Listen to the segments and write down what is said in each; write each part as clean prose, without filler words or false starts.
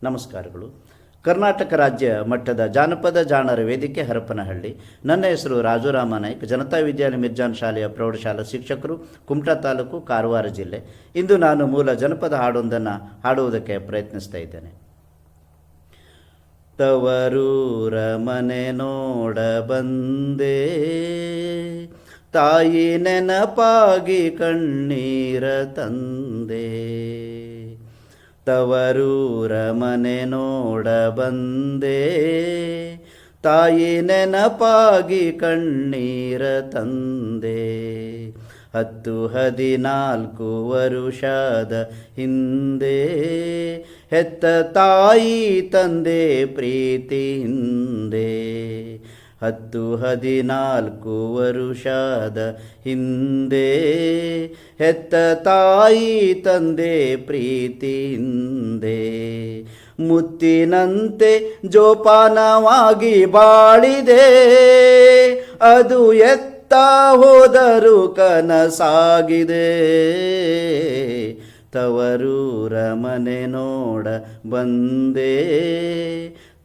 ನಮಸ್ಕಾರಗಳು. ಕರ್ನಾಟಕ ರಾಜ್ಯ ಮಟ್ಟದ ಜಾನಪದ ಜಾಣರ ವೇದಿಕೆ ಹರಪನಹಳ್ಳಿ. ನನ್ನ ಹೆಸರು ರಾಜುರಾಮ ನಾಯ್ಕ್. ಜನತಾ ವಿದ್ಯಾಲಯ ಮಿರ್ಜಾನ್ ಶಾಲೆಯ ಪ್ರೌಢಶಾಲಾ ಶಿಕ್ಷಕರು, ಕುಮಟಾ ತಾಲೂಕು, ಕಾರವಾರ ಜಿಲ್ಲೆ. ಇಂದು ನಾನು ಮೂಲ ಜನಪದ ಹಾಡೊಂದನ್ನು ಹಾಡುವುದಕ್ಕೆ ಪ್ರಯತ್ನಿಸ್ತಾ ಇದ್ದೇನೆ. ತವರೂರ ಮನೆ ನೋಡ ಬಂದೆ, ತಾಯಿ ನೆನಪಾಗಿ ಕಣ್ಣೀರ ತಂದೆ. ತವರೂರ ಮನೆ ನೋಡ ಬಂದೆ, ತಾಯಿ ನೆನಪಾಗಿ ಕಣ್ಣೀರ ತಂದೆ. 10-14 ವರುಷದ ಹಿಂದೆ ಹೆತ್ತ ತಾಯಿ ತಂದೆ ಪ್ರೀತಿ ಹಿಂದೆ. 10-14 ವರುಷದ ಹಿಂದೆ ಹೆತ್ತ ತಾಯಿ ತಂದೆ ಪ್ರೀತಿ ಹಿಂದೆ. ಮುತ್ತಿನಂತೆ ಜೋಪಾನವಾಗಿ ಬಾಳಿದೆ, ಅದು ಎತ್ತ ಹೋದರು ಕನಸಾಗಿದೆ. ತವರೂರ ಮನೆ ನೋಡ ಬಂದೆ,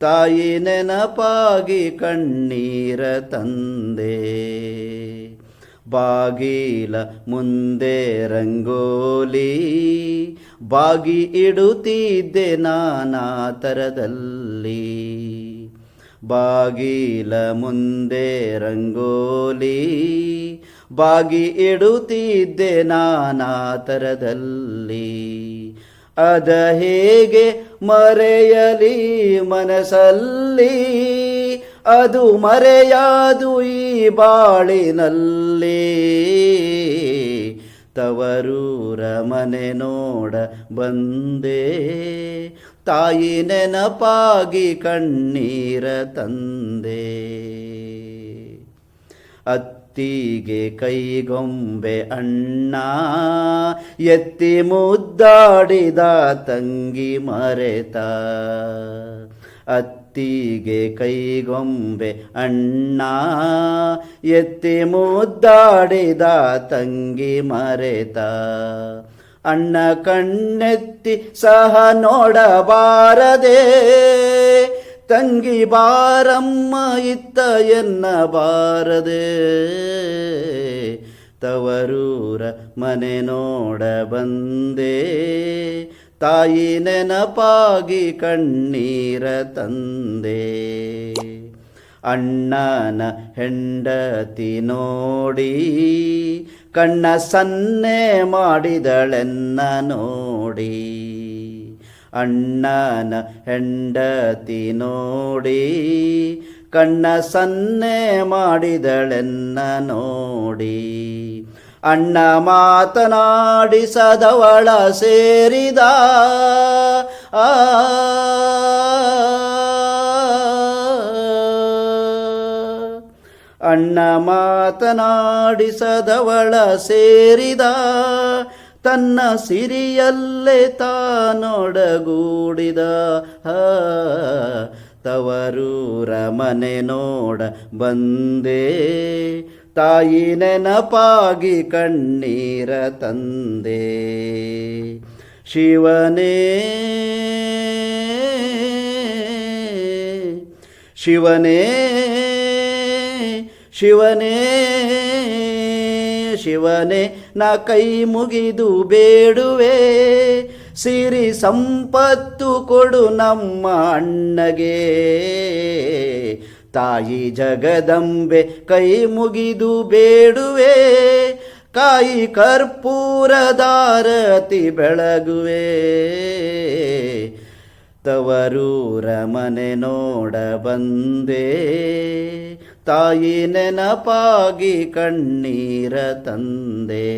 ತಾಯಿ ನೆನಪಾಗಿ ಕಣ್ಣೀರ ತಂದೆ. ಬಾಗಿಲ ಮುಂದೆ ರಂಗೋಲಿ ಬಾಗಿ ಇಡುತ್ತಿದ್ದೆ ನಾನಾ ಥರದಲ್ಲಿ. ಬಾಗಿಲ ಮುಂದೆ ರಂಗೋಲಿ ಬಾಗಿ ಇಡುತ್ತಿದ್ದೆ ನಾನಾ ಥರದಲ್ಲಿ. ಅದ ಹೇಗೆ ಮರೆಯಲಿ ಮನಸ್ಸಲ್ಲಿ, ಅದು ಮರೆಯಾದು ಈ ಬಾಳಿನಲ್ಲಿ. ತವರೂರ ಮನೆ ನೋಡ ಬಂದೆ, ತಾಯಿ ನೆನಪಾಗಿ ಕಣ್ಣೀರ ತಂದೆ. ಅತ್ತಿಗೆ ಕೈಗೊಂಬೆ ಅಣ್ಣ ಎತ್ತಿ ಮುದ್ದಾಡಿದ ತಂಗಿ ಮರೆತ. ಅತ್ತಿಗೆ ಕೈಗೊಂಬೆ ಅಣ್ಣ ಎತ್ತಿ ಮುದ್ದಾಡಿದ ತಂಗಿ ಮರೆತ. ಅಣ್ಣ ಕಣ್ಣೆತ್ತಿ ಸಹ ನೋಡಬಾರದೆ, ತಂಗಿ ಬಾರಮ್ಮ ಇತ್ತ ಎನ್ನಬಾರದೆ. ತವರೂರ ಮನೆ ನೋಡ ಬಂದೆ, ತಾಯಿ ನೆನಪಾಗಿ ಕಣ್ಣೀರ ತಂದೆ. ಅಣ್ಣನ ಹೆಂಡತಿ ನೋಡಿ ಕಣ್ಣ ಸನ್ನೆ ಮಾಡಿದಳೆನ್ನ ನೋಡಿ. ಅಣ್ಣನ ಹೆಂಡತಿ ನೋಡಿ ಕಣ್ಣ ಸನ್ನೆ ಮಾಡಿದಳೆನ್ನ ನೋಡಿ. ಅಣ್ಣ ಮಾತನಾಡಿಸದವಳ ಸೇರಿದ, ಅಣ್ಣ ಮಾತನಾಡಿಸದವಳ ಸೇರಿದ. ತನ್ನ ಸಿರಿಯಲ್ಲೇ ತಾನೊಡಗೂಡಿದ. ತವರೂರ ಮನೆ ನೋಡ ಬಂದೆ, ತಾಯಿ ನೆನಪಾಗಿ ಕಣ್ಣೀರ ತಂದೆ. ಶಿವನೇ ಶಿವನೇ ಶಿವನೇ ಶಿವನೇ ನಾ ಕೈ ಮುಗಿದು ಬೇಡುವೆ, ಸಿರಿ ಸಂಪತ್ತು ಕೊಡು ನಮ್ಮ ಅಣ್ಣಗೆ. ತಾಯಿ ಜಗದಂಬೆ ಕೈ ಮುಗಿದು ಬೇಡುವೆ, ಕಾಯಿ ಕರ್ಪೂರದಾರತಿ ಬೆಳಗುವೆ. ತವರೂರ ಮನೆ ನೋಡ ಬಂದೆ, ತಾಯಿ ನೆನಪಾಗಿ ಕಣ್ಣೀರ ತಂದೆ.